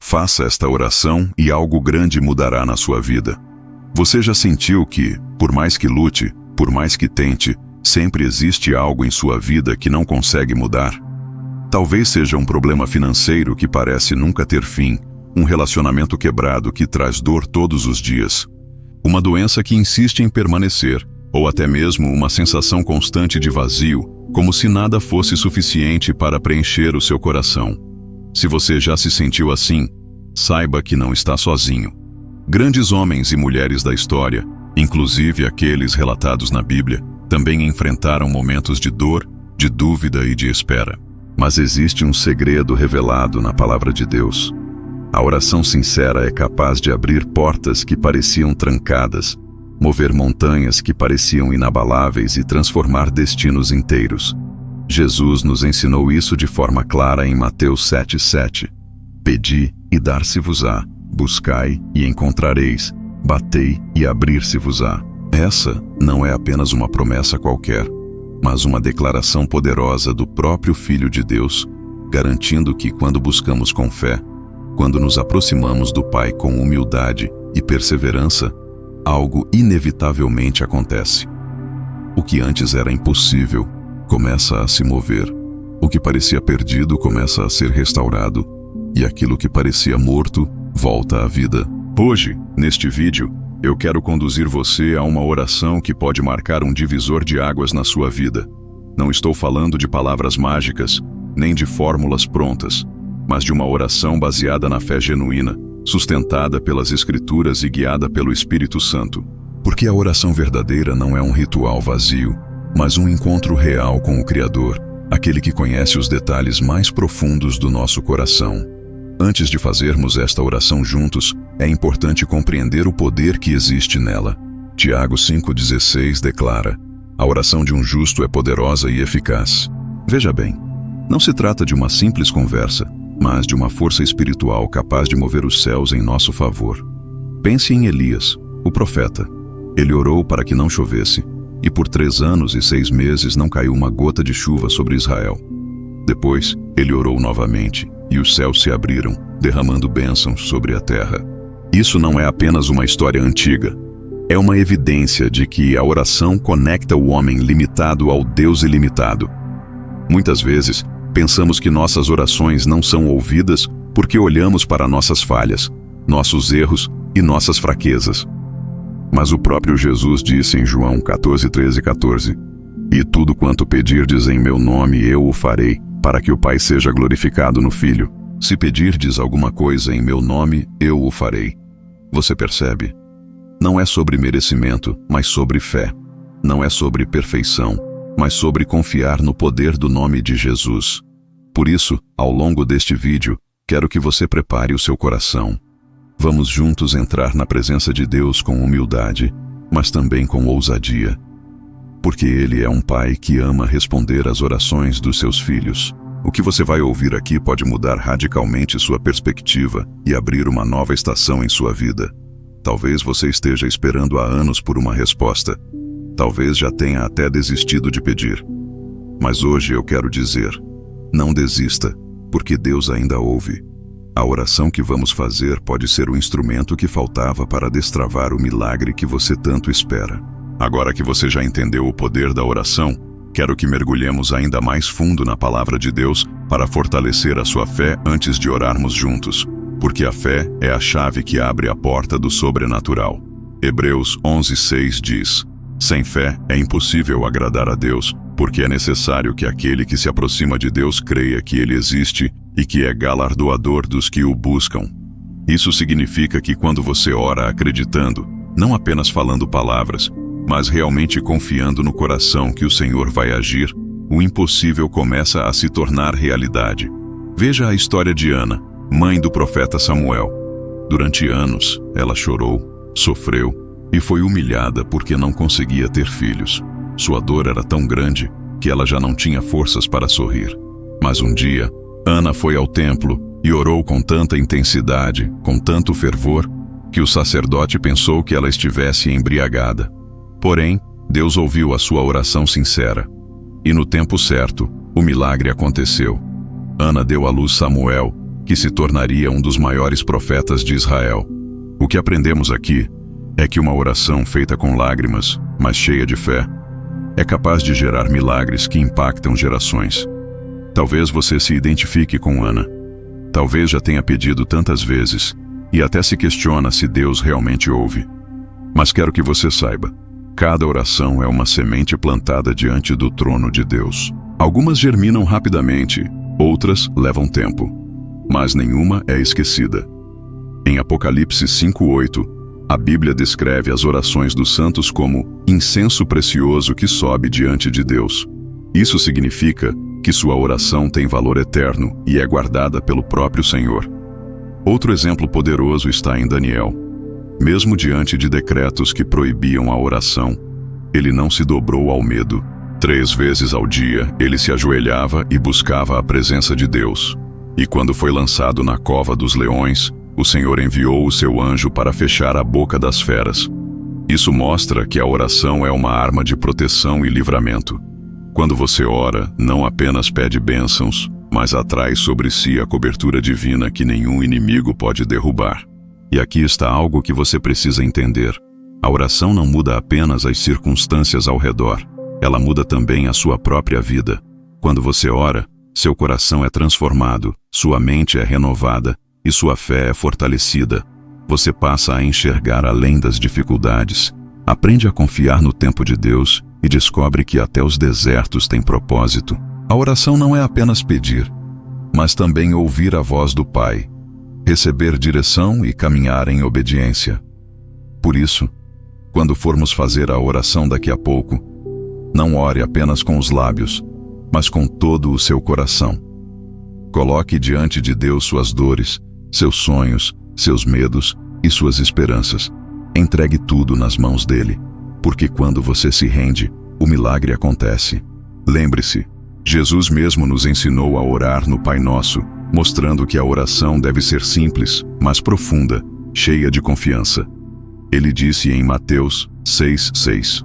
Faça esta oração e algo grande mudará na sua vida. Você já sentiu que, por mais que lute, por mais que tente, sempre existe algo em sua vida que não consegue mudar? Talvez seja um problema financeiro que parece nunca ter fim, um relacionamento quebrado que traz dor todos os dias, uma doença que insiste em permanecer, ou até mesmo uma sensação constante de vazio, como se nada fosse suficiente para preencher o seu coração. Se você já se sentiu assim, saiba que não está sozinho. Grandes homens e mulheres da história, inclusive aqueles relatados na Bíblia, também enfrentaram momentos de dor, de dúvida e de espera. Mas existe um segredo revelado na palavra de Deus. A oração sincera é capaz de abrir portas que pareciam trancadas, mover montanhas que pareciam inabaláveis e transformar destinos inteiros. Jesus nos ensinou isso de forma clara em Mateus 7,7. Pedi e dar-se-vos-á, buscai e encontrareis, batei e abrir-se-vos-á. Essa não é apenas uma promessa qualquer, mas uma declaração poderosa do próprio Filho de Deus, garantindo que quando buscamos com fé, quando nos aproximamos do Pai com humildade e perseverança, algo inevitavelmente acontece. O que antes era impossível começa a se mover. O que parecia perdido começa a ser restaurado, e aquilo que parecia morto volta à vida. Hoje, neste vídeo, eu quero conduzir você a uma oração que pode marcar um divisor de águas na sua vida. Não estou falando de palavras mágicas, nem de fórmulas prontas, mas de uma oração baseada na fé genuína, sustentada pelas Escrituras e guiada pelo Espírito Santo. Porque a oração verdadeira não é um ritual vazio, mas um encontro real com o Criador, aquele que conhece os detalhes mais profundos do nosso coração. Antes de fazermos esta oração juntos, é importante compreender o poder que existe nela. Tiago 5,16 declara: a oração de um justo é poderosa e eficaz. Veja bem, não se trata de uma simples conversa, mas de uma força espiritual capaz de mover os céus em nosso favor. Pense em Elias, o profeta. Ele orou para que não chovesse, e por 3 anos e 6 meses não caiu uma gota de chuva sobre Israel. Depois, ele orou novamente, e os céus se abriram, derramando bênçãos sobre a terra. Isso não é apenas uma história antiga. É uma evidência de que a oração conecta o homem limitado ao Deus ilimitado. Muitas vezes, pensamos que nossas orações não são ouvidas porque olhamos para nossas falhas, nossos erros e nossas fraquezas. Mas o próprio Jesus disse em João 14:13-14: e tudo quanto pedirdes em meu nome eu o farei, para que o Pai seja glorificado no Filho. Se pedirdes alguma coisa em meu nome, eu o farei. Você percebe? Não é sobre merecimento, mas sobre fé. Não é sobre perfeição, mas sobre confiar no poder do nome de Jesus. Por isso, ao longo deste vídeo, quero que você prepare o seu coração. Vamos juntos entrar na presença de Deus com humildade, mas também com ousadia. Porque Ele é um Pai que ama responder às orações dos seus filhos. O que você vai ouvir aqui pode mudar radicalmente sua perspectiva e abrir uma nova estação em sua vida. Talvez você esteja esperando há anos por uma resposta. Talvez já tenha até desistido de pedir. Mas hoje eu quero dizer: não desista, porque Deus ainda ouve. A oração que vamos fazer pode ser o instrumento que faltava para destravar o milagre que você tanto espera. Agora que você já entendeu o poder da oração, quero que mergulhemos ainda mais fundo na palavra de Deus para fortalecer a sua fé antes de orarmos juntos, porque a fé é a chave que abre a porta do sobrenatural. Hebreus 11:6 diz: sem fé é impossível agradar a Deus, porque é necessário que aquele que se aproxima de Deus creia que Ele existe e que é galardoador dos que o buscam. Isso significa que quando você ora acreditando, não apenas falando palavras, mas realmente confiando no coração que o Senhor vai agir, o impossível começa a se tornar realidade. Veja a história de Ana, mãe do profeta Samuel. Durante anos, ela chorou, sofreu e foi humilhada porque não conseguia ter filhos. Sua dor era tão grande que ela já não tinha forças para sorrir. Mas um dia, Ana foi ao templo e orou com tanta intensidade, com tanto fervor, que o sacerdote pensou que ela estivesse embriagada. Porém, Deus ouviu a sua oração sincera. E no tempo certo, o milagre aconteceu. Ana deu à luz Samuel, que se tornaria um dos maiores profetas de Israel. O que aprendemos aqui é que uma oração feita com lágrimas, mas cheia de fé, é capaz de gerar milagres que impactam gerações. Talvez você se identifique com Ana. Talvez já tenha pedido tantas vezes e até se questiona se Deus realmente ouve. Mas quero que você saiba, cada oração é uma semente plantada diante do trono de Deus. Algumas germinam rapidamente, outras levam tempo, mas nenhuma é esquecida. Em Apocalipse 5:8, a Bíblia descreve as orações dos santos como incenso precioso que sobe diante de Deus. Isso significa que sua oração tem valor eterno e é guardada pelo próprio Senhor. Outro exemplo poderoso está em Daniel. Mesmo diante de decretos que proibiam a oração, ele não se dobrou ao medo. 3 vezes ao dia, ele se ajoelhava e buscava a presença de Deus. E quando foi lançado na cova dos leões, o Senhor enviou o seu anjo para fechar a boca das feras. Isso mostra que a oração é uma arma de proteção e livramento. Quando você ora, não apenas pede bênçãos, mas atrai sobre si a cobertura divina que nenhum inimigo pode derrubar. E aqui está algo que você precisa entender. A oração não muda apenas as circunstâncias ao redor, ela muda também a sua própria vida. Quando você ora, seu coração é transformado, sua mente é renovada e sua fé é fortalecida. Você passa a enxergar além das dificuldades, aprende a confiar no tempo de Deus e descobre que até os desertos têm propósito. A oração não é apenas pedir, mas também ouvir a voz do Pai, receber direção e caminhar em obediência. Por isso, quando formos fazer a oração daqui a pouco, não ore apenas com os lábios, mas com todo o seu coração. Coloque diante de Deus suas dores, seus sonhos, seus medos e suas esperanças. Entregue tudo nas mãos dele, porque quando você se rende, o milagre acontece. Lembre-se, Jesus mesmo nos ensinou a orar no Pai Nosso, mostrando que a oração deve ser simples, mas profunda, cheia de confiança. Ele disse em Mateus 6:6: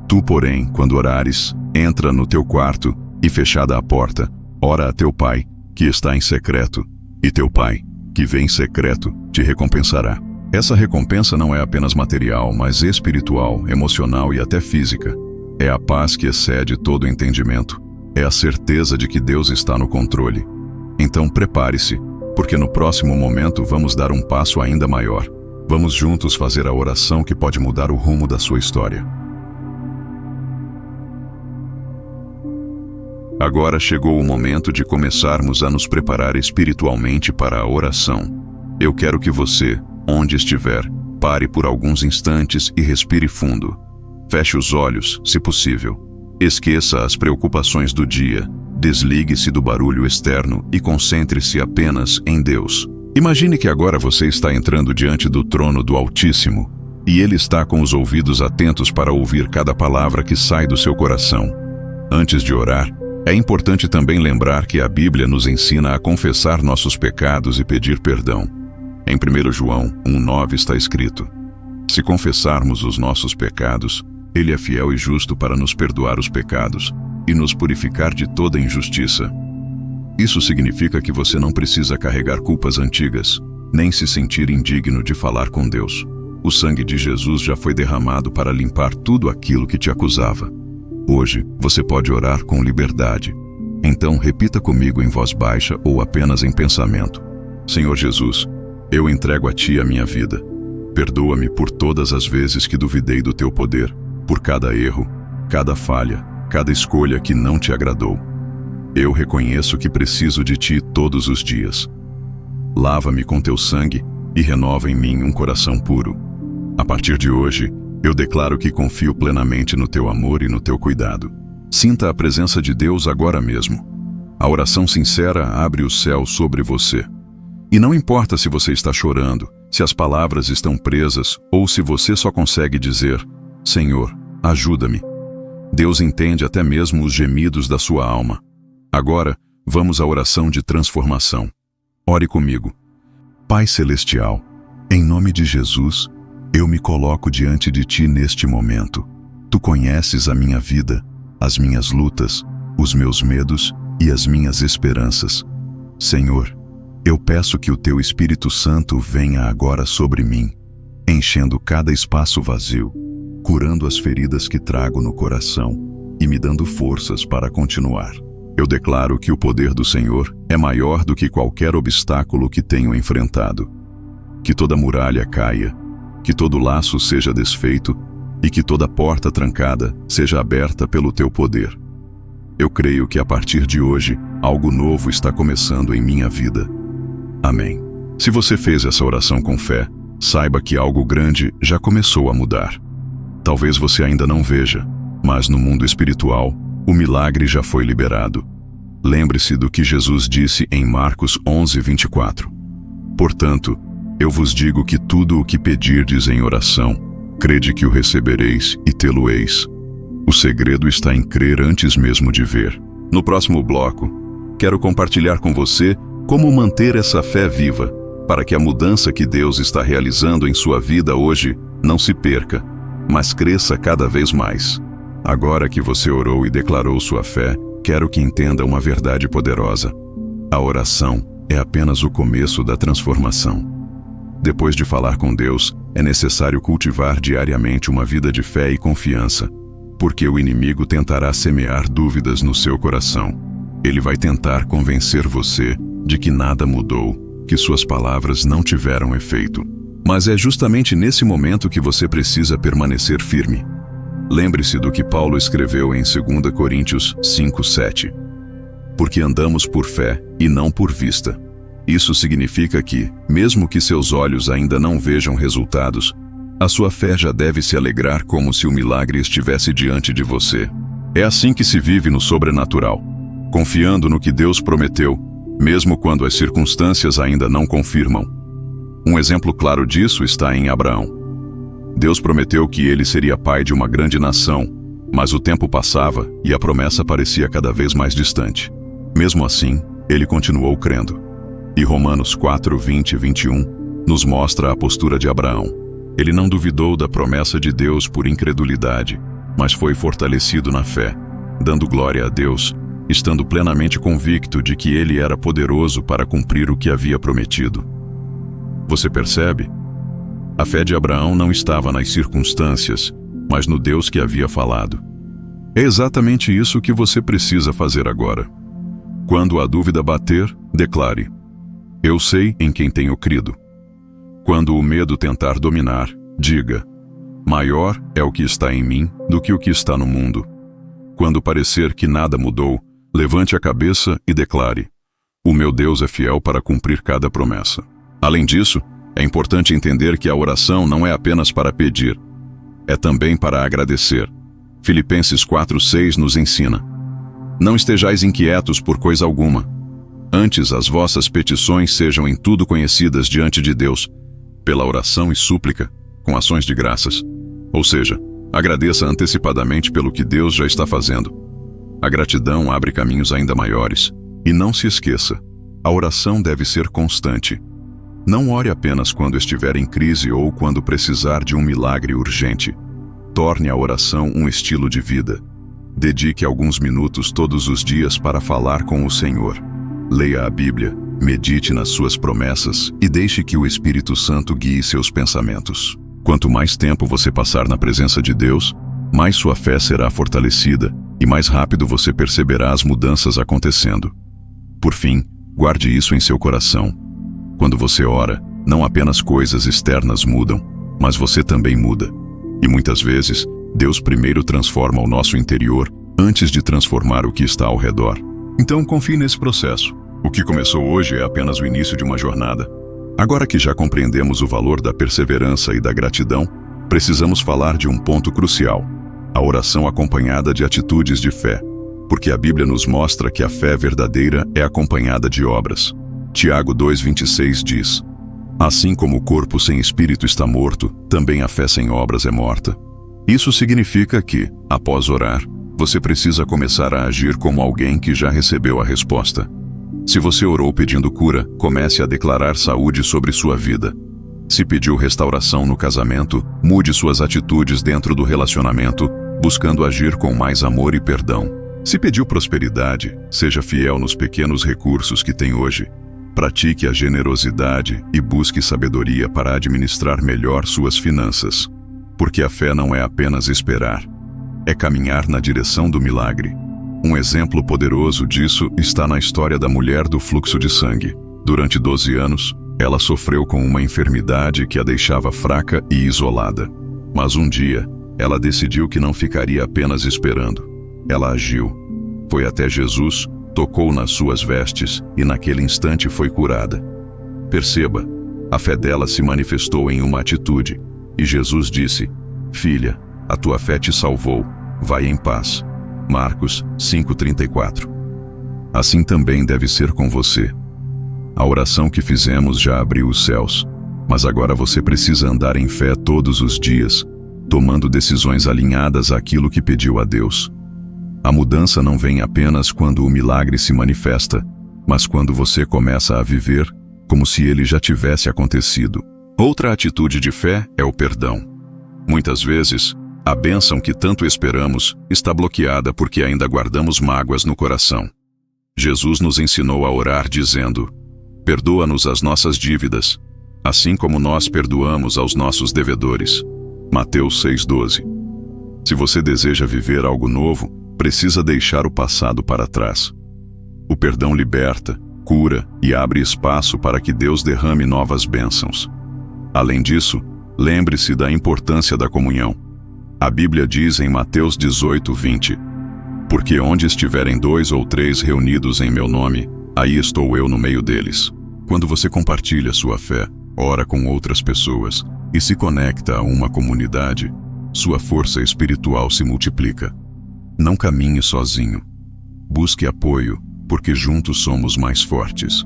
Tu, porém, quando orares, entra no teu quarto e, fechada a porta, ora a teu Pai, que está em secreto, e teu Pai, que vê em secreto, te recompensará. Essa recompensa não é apenas material, mas espiritual, emocional e até física. É a paz que excede todo entendimento. É a certeza de que Deus está no controle. Então prepare-se, porque no próximo momento vamos dar um passo ainda maior. Vamos juntos fazer a oração que pode mudar o rumo da sua história. Agora chegou o momento de começarmos a nos preparar espiritualmente para a oração. Eu quero que você, onde estiver, pare por alguns instantes e respire fundo. Feche os olhos, se possível. Esqueça as preocupações do dia, desligue-se do barulho externo e concentre-se apenas em Deus. Imagine que agora você está entrando diante do trono do Altíssimo, e Ele está com os ouvidos atentos para ouvir cada palavra que sai do seu coração. Antes de orar, é importante também lembrar que a Bíblia nos ensina a confessar nossos pecados e pedir perdão. Em 1 João 1:9 está escrito: Se confessarmos os nossos pecados, Ele é fiel e justo para nos perdoar os pecados e nos purificar de toda injustiça. Isso significa que você não precisa carregar culpas antigas, nem se sentir indigno de falar com Deus. O sangue de Jesus já foi derramado para limpar tudo aquilo que te acusava. Hoje, você pode orar com liberdade. Então, repita comigo em voz baixa ou apenas em pensamento: Senhor Jesus, eu entrego a Ti a minha vida. Perdoa-me por todas as vezes que duvidei do Teu poder, por cada erro, cada falha, cada escolha que não Te agradou. Eu reconheço que preciso de Ti todos os dias. Lava-me com Teu sangue e renova em mim um coração puro. A partir de hoje, eu declaro que confio plenamente no Teu amor e no Teu cuidado. Sinta a presença de Deus agora mesmo. A oração sincera abre o céu sobre você. E não importa se você está chorando, se as palavras estão presas ou se você só consegue dizer: Senhor, ajuda-me. Deus entende até mesmo os gemidos da sua alma. Agora, vamos à oração de transformação. Ore comigo. Pai Celestial, em nome de Jesus, eu me coloco diante de Ti neste momento. Tu conheces a minha vida, as minhas lutas, os meus medos e as minhas esperanças. Senhor, Eu peço que o Teu Espírito Santo venha agora sobre mim, enchendo cada espaço vazio, curando as feridas que trago no coração e me dando forças para continuar. Eu declaro que o poder do Senhor é maior do que qualquer obstáculo que tenho enfrentado. Que toda muralha caia, que todo laço seja desfeito e que toda porta trancada seja aberta pelo Teu poder. Eu creio que a partir de hoje, algo novo está começando em minha vida. Amém. Se você fez essa oração com fé, saiba que algo grande já começou a mudar. Talvez você ainda não veja, mas no mundo espiritual, o milagre já foi liberado. Lembre-se do que Jesus disse em Marcos 11:24. Portanto, eu vos digo que tudo o que pedirdes em oração, crede que o recebereis e tê-lo-eis. O segredo está em crer antes mesmo de ver. No próximo bloco, quero compartilhar com você como manter essa fé viva, para que a mudança que Deus está realizando em sua vida hoje não se perca, mas cresça cada vez mais. Agora que você orou e declarou sua fé, quero que entenda uma verdade poderosa. A oração é apenas o começo da transformação. Depois de falar com Deus, é necessário cultivar diariamente uma vida de fé e confiança, porque o inimigo tentará semear dúvidas no seu coração. Ele vai tentar convencer você de que nada mudou, que suas palavras não tiveram efeito. Mas é justamente nesse momento que você precisa permanecer firme. Lembre-se do que Paulo escreveu em 2 Coríntios 5:7. Porque andamos por fé e não por vista. Isso significa que, mesmo que seus olhos ainda não vejam resultados, a sua fé já deve se alegrar como se o milagre estivesse diante de você. É assim que se vive no sobrenatural, confiando no que Deus prometeu, mesmo quando as circunstâncias ainda não confirmam. Um exemplo claro disso está em Abraão. Deus prometeu que ele seria pai de uma grande nação, mas o tempo passava e a promessa parecia cada vez mais distante. Mesmo assim, ele continuou crendo. E Romanos 4:20 e 21 nos mostra a postura de Abraão. Ele não duvidou da promessa de Deus por incredulidade, mas foi fortalecido na fé, dando glória a Deus, estando plenamente convicto de que ele era poderoso para cumprir o que havia prometido. Você percebe? A fé de Abraão não estava nas circunstâncias, mas no Deus que havia falado. É exatamente isso que você precisa fazer agora. Quando a dúvida bater, declare: eu sei em quem tenho crido. Quando o medo tentar dominar, diga: maior é o que está em mim do que o que está no mundo. Quando parecer que nada mudou, levante a cabeça e declare: o meu Deus é fiel para cumprir cada promessa. Além disso, é importante entender que a oração não é apenas para pedir, é também para agradecer. Filipenses 4:6 nos ensina: não estejais inquietos por coisa alguma. Antes as vossas petições sejam em tudo conhecidas diante de Deus, pela oração e súplica, com ações de graças. Ou seja, agradeça antecipadamente pelo que Deus já está fazendo. A gratidão abre caminhos ainda maiores. E não se esqueça, a oração deve ser constante. Não ore apenas quando estiver em crise ou quando precisar de um milagre urgente. Torne a oração um estilo de vida. Dedique alguns minutos todos os dias para falar com o Senhor. Leia a Bíblia, medite nas suas promessas e deixe que o Espírito Santo guie seus pensamentos. Quanto mais tempo você passar na presença de Deus, mais sua fé será fortalecida e mais rápido você perceberá as mudanças acontecendo. Por fim, guarde isso em seu coração. Quando você ora, não apenas coisas externas mudam, mas você também muda. E muitas vezes, Deus primeiro transforma o nosso interior antes de transformar o que está ao redor. Então confie nesse processo. O que começou hoje é apenas o início de uma jornada. Agora que já compreendemos o valor da perseverança e da gratidão, precisamos falar de um ponto crucial: a oração acompanhada de atitudes de fé. Porque a Bíblia nos mostra que a fé verdadeira é acompanhada de obras. Tiago 2:26 diz: assim como o corpo sem espírito está morto, também a fé sem obras é morta. Isso significa que, após orar, você precisa começar a agir como alguém que já recebeu a resposta. Se você orou pedindo cura, comece a declarar saúde sobre sua vida. Se pediu restauração no casamento, mude suas atitudes dentro do relacionamento, buscando agir com mais amor e perdão. Se pediu prosperidade, seja fiel nos pequenos recursos que tem hoje. Pratique a generosidade e busque sabedoria para administrar melhor suas finanças. Porque a fé não é apenas esperar, é caminhar na direção do milagre. Um exemplo poderoso disso está na história da mulher do fluxo de sangue. Durante 12 anos, ela sofreu com uma enfermidade que a deixava fraca e isolada. Mas um dia, ela decidiu que não ficaria apenas esperando. Ela agiu. Foi até Jesus, tocou nas suas vestes e naquele instante foi curada. Perceba, a fé dela se manifestou em uma atitude. E Jesus disse: "Filha, a tua fé te salvou. Vai em paz." Marcos 5:34. Assim também deve ser com você. A oração que fizemos já abriu os céus, mas agora você precisa andar em fé todos os dias, tomando decisões alinhadas àquilo que pediu a Deus. A mudança não vem apenas quando o milagre se manifesta, mas quando você começa a viver como se ele já tivesse acontecido. Outra atitude de fé é o perdão. Muitas vezes, a bênção que tanto esperamos está bloqueada porque ainda guardamos mágoas no coração. Jesus nos ensinou a orar dizendo: "Perdoa-nos as nossas dívidas, assim como nós perdoamos aos nossos devedores." Mateus 6:12. Se você deseja viver algo novo, precisa deixar o passado para trás. O perdão liberta, cura e abre espaço para que Deus derrame novas bênçãos. Além disso, lembre-se da importância da comunhão. A Bíblia diz em Mateus 18:20: "Porque onde estiverem 2 ou 3 reunidos em meu nome, aí estou eu no meio deles." Quando você compartilha sua fé, ora com outras pessoas e se conecta a uma comunidade, sua força espiritual se multiplica. Não caminhe sozinho. Busque apoio, porque juntos somos mais fortes.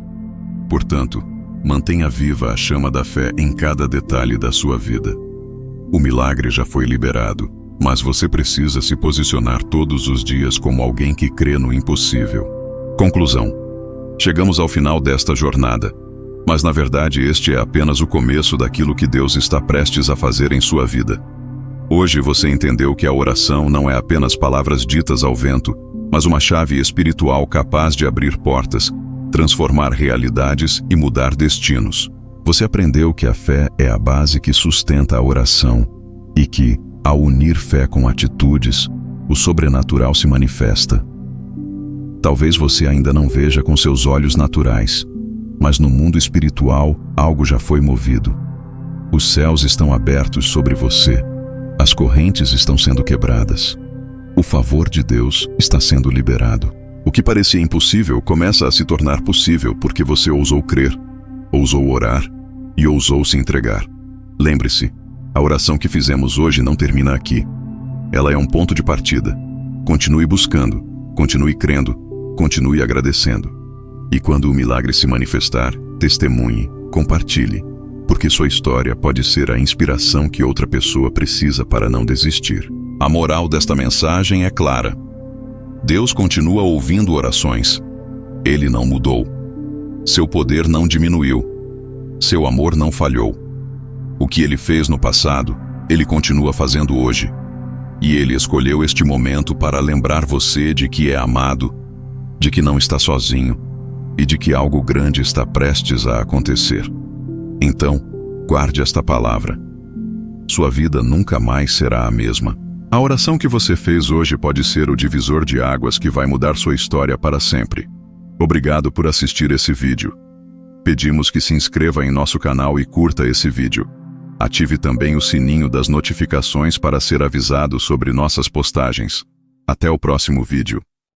Portanto, mantenha viva a chama da fé em cada detalhe da sua vida. O milagre já foi liberado, mas você precisa se posicionar todos os dias como alguém que crê no impossível. Conclusão. Chegamos ao final desta jornada, mas na verdade este é apenas o começo daquilo que Deus está prestes a fazer em sua vida. Hoje você entendeu que a oração não é apenas palavras ditas ao vento, mas uma chave espiritual capaz de abrir portas, transformar realidades e mudar destinos. Você aprendeu que a fé é a base que sustenta a oração e que, ao unir fé com atitudes, o sobrenatural se manifesta. Talvez você ainda não veja com seus olhos naturais, mas no mundo espiritual algo já foi movido. Os céus estão abertos sobre você. As correntes estão sendo quebradas. O favor de Deus está sendo liberado. O que parecia impossível começa a se tornar possível porque você ousou crer, ousou orar e ousou se entregar. Lembre-se, a oração que fizemos hoje não termina aqui. Ela é um ponto de partida. Continue buscando, continue crendo, continue agradecendo. E quando o milagre se manifestar, testemunhe, compartilhe, porque sua história pode ser a inspiração que outra pessoa precisa para não desistir. A moral desta mensagem é clara. Deus continua ouvindo orações. Ele não mudou. Seu poder não diminuiu. Seu amor não falhou. O que ele fez no passado, ele continua fazendo hoje. E ele escolheu este momento para lembrar você de que é amado, de que não está sozinho e de que algo grande está prestes a acontecer. Então, guarde esta palavra. Sua vida nunca mais será a mesma. A oração que você fez hoje pode ser o divisor de águas que vai mudar sua história para sempre. Obrigado por assistir esse vídeo. Pedimos que se inscreva em nosso canal e curta esse vídeo. Ative também o sininho das notificações para ser avisado sobre nossas postagens. Até o próximo vídeo.